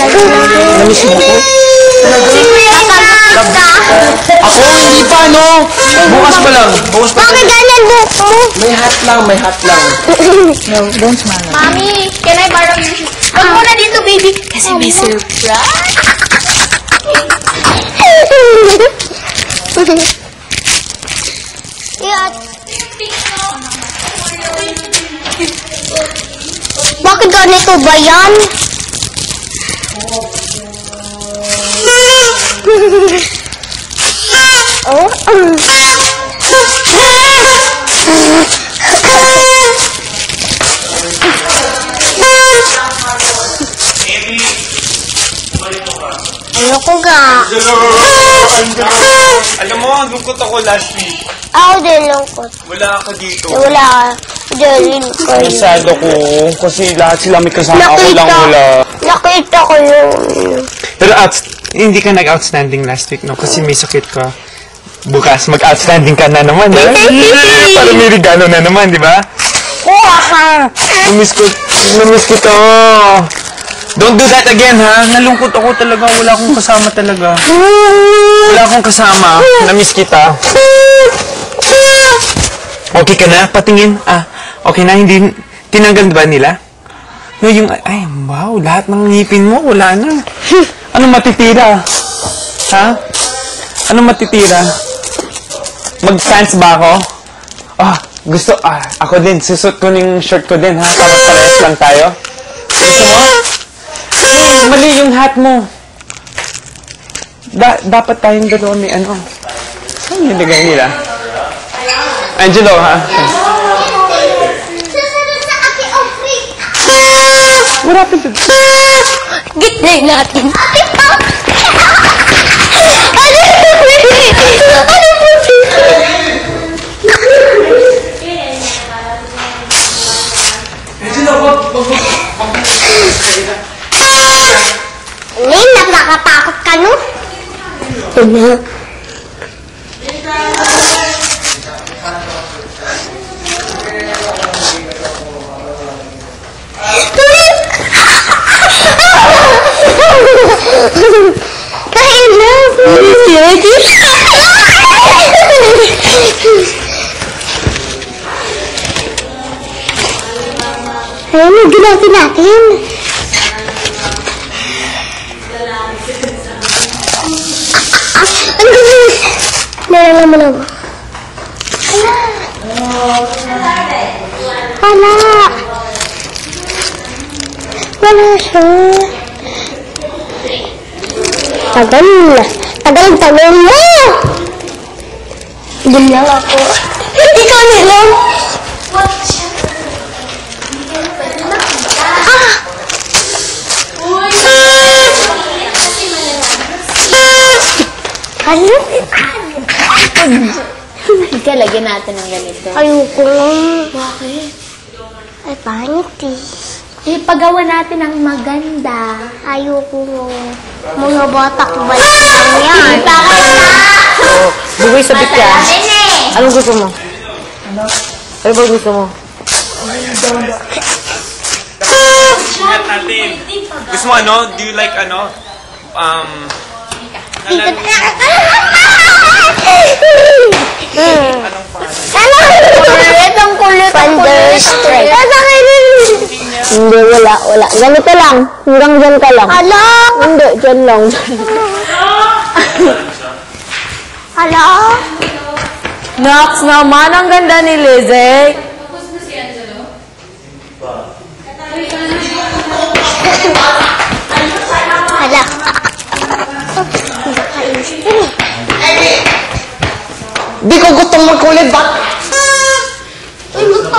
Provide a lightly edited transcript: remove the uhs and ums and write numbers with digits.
Namiss mo ko? Ako, hindi pa, no? Bukas pa lang. Bukas pa lang. Bakit ganyan buhok mo? May hat lang, may hat lang. No, don't smile. Mami, can I borrow your shoes? Huwag mo na dito, baby. Kasi may surprise. Bakit ganito ba yan? Oh. Ayoko ga. Alam mo, lungkot ako last week. Ako din lungkot. Wala ako dito. Wala ka. Diyan kayo. Sad ako kasi lahat sila may kasama. Ako lang wala. Nakita ko yun. Pero hindi ka nag-outstanding last week, no? Kasi may sakit ka. Bukas, mag-outstanding ka na naman, ha? Para may regalo na naman, di ba? Namiss ko to. Don't do that again, ha? Nalungkot ako talaga. Wala akong kasama talaga. Wala akong kasama. Namiss kita. Okay ka na? Patingin. Okay na? Hindi tinanggal ba nila? No, yung... Ay, wow. Lahat ng ngipin mo, wala na. Anong matitira? Ha? Anong matitira? Mag-pants ba ako? Ako din. Susot ko yung shirt ko din, ha? Para parehas lang tayo. Gusto mo? Mali yung hat mo. Dapat tayong dalawa may ano. Saan nilagay nila? Angelo, ha? What happened to... Gitnay natin. Lin, nakakatakot ka, no? Ayun, ginasin natin. Ano gawin? Nalaman mo na ba? Wala siya. Tagal mo! Doon lang ako. Ikaw nilang. Ano? Ika, lagyan natin ng ganito. Ayoko lang. Bakit? Ay, pangit eh. Ipagawa natin ng maganda. Ayoko. Mga batak balik lang yan. Bakit na? Bugay sa bitya. Anong gusto mo? Ano ba gusto mo? Ingat natin. Gusto mo ano? Do you like ano? Anong Kulit ang kulit. Thunderstrike. Hindi, wala. Ganito lang. Hanggang dyan ka lang. Hala! Hindi, dyan lang. Hala! Nox naman, ang ganda ni Lizzie. Hala! Di ko gustong magkulit, ba't? Uy, gusto ko